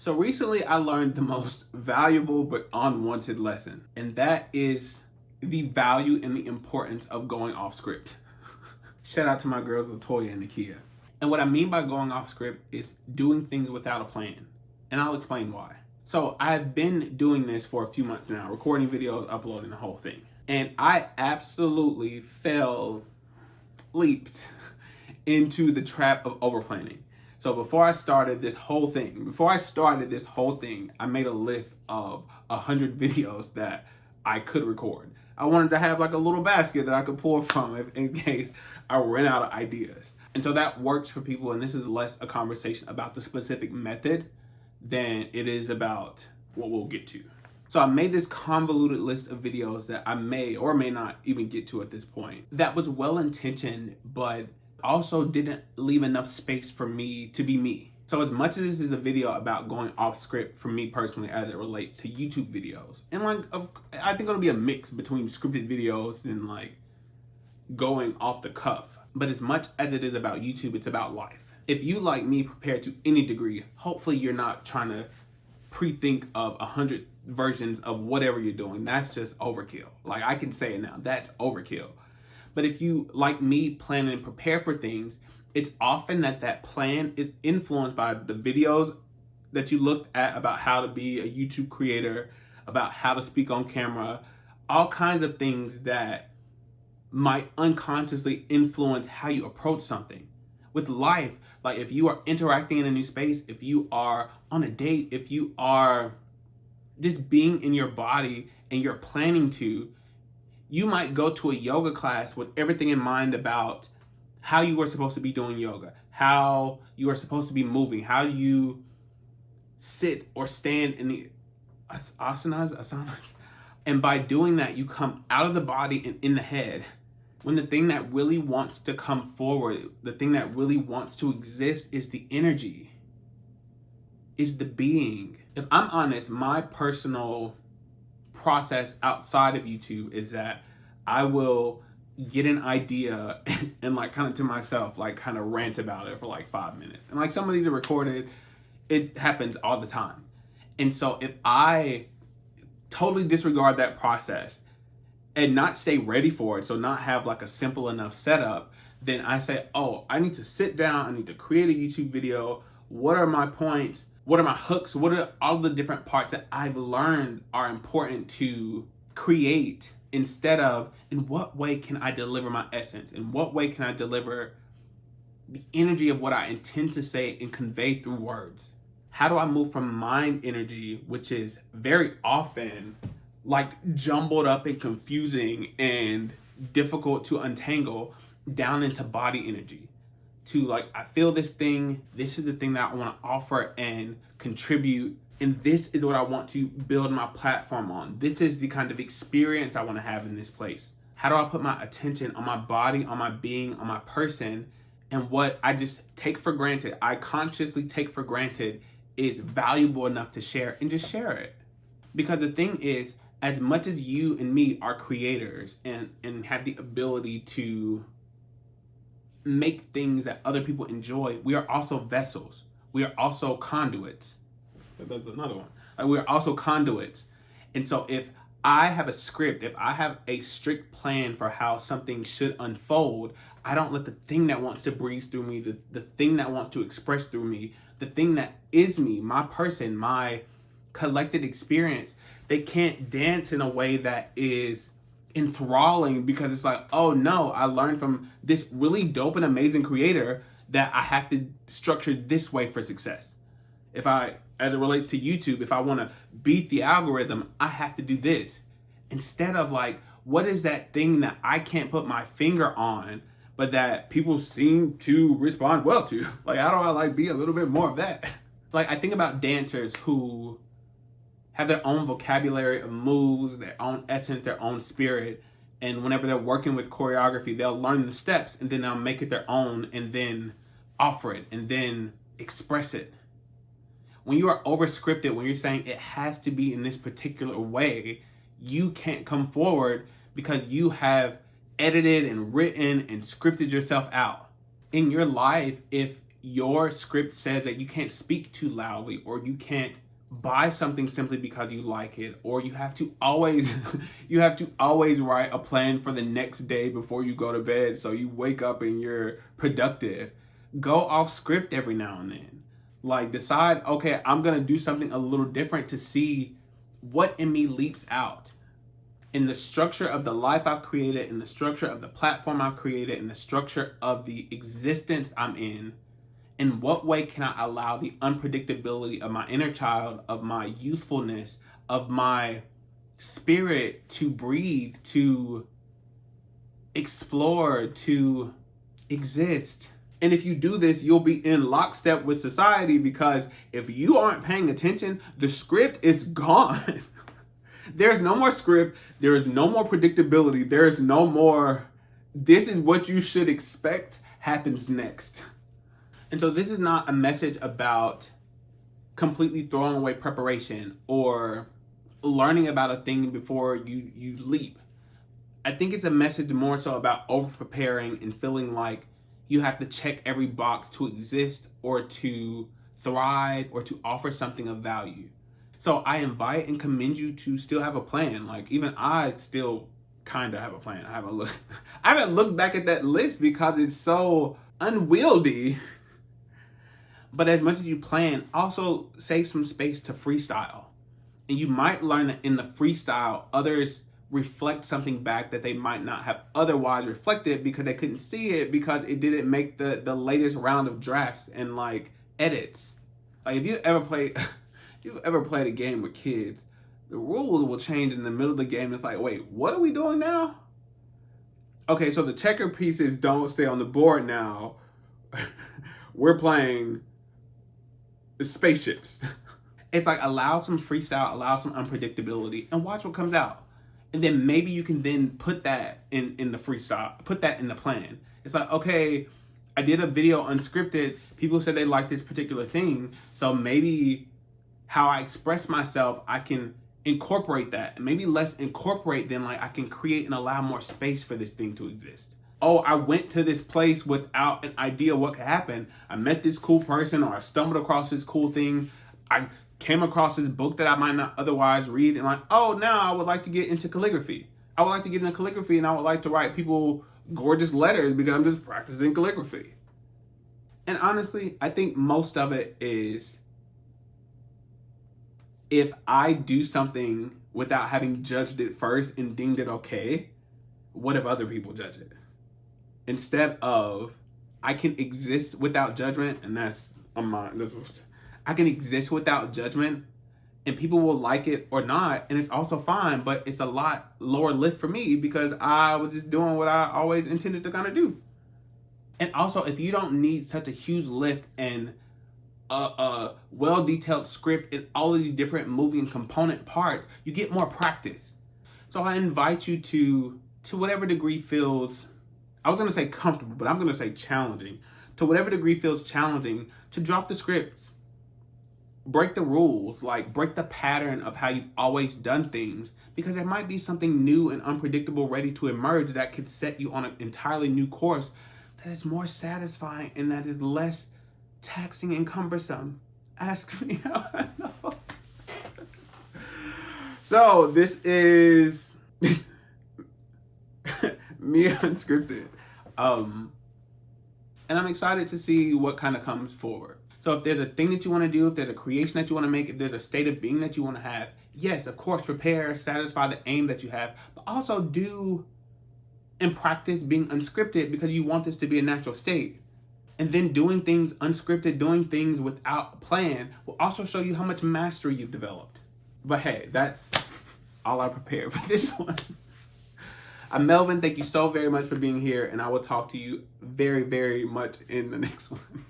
So recently I learned the most valuable but unwanted lesson, and that is the value and the importance of going off script. Shout out to my girls Latoya and Nakia. And what I mean by going off script is doing things without a plan. And I'll explain why. So I've been doing this for a few months now, recording videos, uploading the whole thing. And I absolutely leaped into the trap of overplanning. So before I started this whole thing, I made a list of 100 videos that I could record. I wanted to have like a little basket that I could pull from in case I ran out of ideas. And so that works for people, and this is less a conversation about the specific method than it is about what we'll get to. So I made this convoluted list of videos that I may or may not even get to at this point. That was well-intentioned, but also didn't leave enough space for me to be me. So as much as this is a video about going off script for me personally as it relates to YouTube videos, and I think it'll be a mix between scripted videos and like going off the cuff. But as much as it is about YouTube, it's about life. If you, like me, prepare to any degree, hopefully you're not trying to pre-think of 100 versions of whatever you're doing. That's just overkill. Like, I can say it now, that's overkill. But if you, like me, plan and prepare for things, it's often that plan is influenced by the videos that you looked at about how to be a YouTube creator, about how to speak on camera, all kinds of things that might unconsciously influence how you approach something. With life, like if you are interacting in a new space, if you are on a date, if you are just being in your body and you're planning to, you might go to a yoga class with everything in mind about how you are supposed to be doing yoga, how you are supposed to be moving, how you sit or stand in the asanas. And by doing that, you come out of the body and in the head. When the thing that really wants to come forward, the thing that really wants to exist is the energy, is the being. If I'm honest, my personal process outside of YouTube is that I will get an idea and like kind of to myself, like kind of rant about it for like 5 minutes. And like some of these are recorded, it happens all the time. And so if I totally disregard that process and not stay ready for it, so not have like a simple enough setup, then I say, oh, I need to sit down, I need to create a YouTube video. What are my points? What are my hooks? What are all the different parts that I've learned are important to create, instead of in what way can I deliver my essence? In what way can I deliver the energy of what I intend to say and convey through words? How do I move from mind energy, which is very often like jumbled up and confusing and difficult to untangle, down into body energy? To like, I feel this thing, this is the thing that I want to offer and contribute, and this is what I want to build my platform on. This is the kind of experience I want to have in this place. How do I put my attention on my body, on my being, on my person, and what I just take for granted, I consciously take for granted, is valuable enough to share, and just share it. Because the thing is, as much as you and me are creators and have the ability to make things that other people enjoy, we are also vessels. We are also conduits. That's another one. We are also conduits. And so if I have a script, if I have a strict plan for how something should unfold, I don't let the thing that wants to breeze through me, the thing that wants to express through me, the thing that is me, my person, my collected experience, they can't dance in a way that is enthralling, because it's like, oh no, I learned from this really dope and amazing creator that I have to structure this way for success. If I, as it relates to YouTube, if I want to beat the algorithm, I have to do this. Instead of like, what is that thing that I can't put my finger on, but that people seem to respond well to? Like, how do I like be a little bit more of that? Like, I think about dancers who have their own vocabulary of moves, their own essence, their own spirit. And whenever they're working with choreography, they'll learn the steps and then they'll make it their own and then offer it and then express it. When you are over scripted, when you're saying it has to be in this particular way, you can't come forward because you have edited and written and scripted yourself out. In your life, if your script says that you can't speak too loudly, or you can't buy something simply because you like it, or you have to always you have to always write a plan for the next day before you go to bed so you wake up and you're productive. Go off script every now and then. Like, decide, okay, I'm gonna do something a little different to see what in me leaps out. In the structure of the life I've created, in the structure of the platform I've created, in the structure of the existence I'm in what way can I allow the unpredictability of my inner child, of my youthfulness, of my spirit to breathe, to explore, to exist? And if you do this, you'll be in lockstep with society, because if you aren't paying attention, the script is gone. There's no more script. There is no more predictability. There is no more, this is what you should expect happens next. And so this is not a message about completely throwing away preparation or learning about a thing before you leap. I think it's a message more so about over-preparing and feeling like you have to check every box to exist or to thrive or to offer something of value. So I invite and commend you to still have a plan. Like, even I still kind of have a plan. I haven't looked back at that list because it's so unwieldy. But as much as you plan, also save some space to freestyle. And you might learn that in the freestyle, others reflect something back that they might not have otherwise reflected because they couldn't see it because it didn't make the latest round of drafts and like edits. Like, if you ever played a game with kids, the rules will change in the middle of the game. It's like, wait, what are we doing now? Okay, so the checker pieces don't stay on the board now. We're playing the spaceships. It's like, allow some freestyle, allow some unpredictability, and watch what comes out. And then maybe you can then put that in the freestyle, put that in the plan. It's like, okay, I did a video unscripted. People said they liked this particular thing. So maybe how I express myself, I can incorporate that. And maybe less incorporate than like I can create and allow more space for this thing to exist. Oh, I went to this place without an idea what could happen. I met this cool person, or I stumbled across this cool thing. I came across this book that I might not otherwise read, and like, oh, now I would like to get into calligraphy. I would like to get into calligraphy, and I would like to write people gorgeous letters because I'm just practicing calligraphy. And honestly, I think most of it is, if I do something without having judged it first and deemed it okay, what if other people judge it? Instead of, I can exist without judgment, and that's on my, I can exist without judgment, and people will like it or not, and it's also fine, but it's a lot lower lift for me because I was just doing what I always intended to kind of do. And also, if you don't need such a huge lift and a well-detailed script and all of these different moving component parts, you get more practice. So I invite you to whatever degree feels, I was going to say comfortable, but I'm going to say challenging. To whatever degree feels challenging, to drop the scripts. Break the rules, like break the pattern of how you've always done things, because there might be something new and unpredictable ready to emerge that could set you on an entirely new course that is more satisfying and that is less taxing and cumbersome. Ask me how I know. So this is me unscripted. And I'm excited to see what kind of comes forward. So if there's a thing that you want to do, if there's a creation that you want to make, if there's a state of being that you want to have, yes, of course, prepare, satisfy the aim that you have, but also do and practice being unscripted because you want this to be a natural state. And then doing things unscripted, doing things without a plan will also show you how much mastery you've developed. But hey, that's all I prepared for this one. I'm Melvin. Thank you so very much for being here, and I will talk to you very, very much in the next one.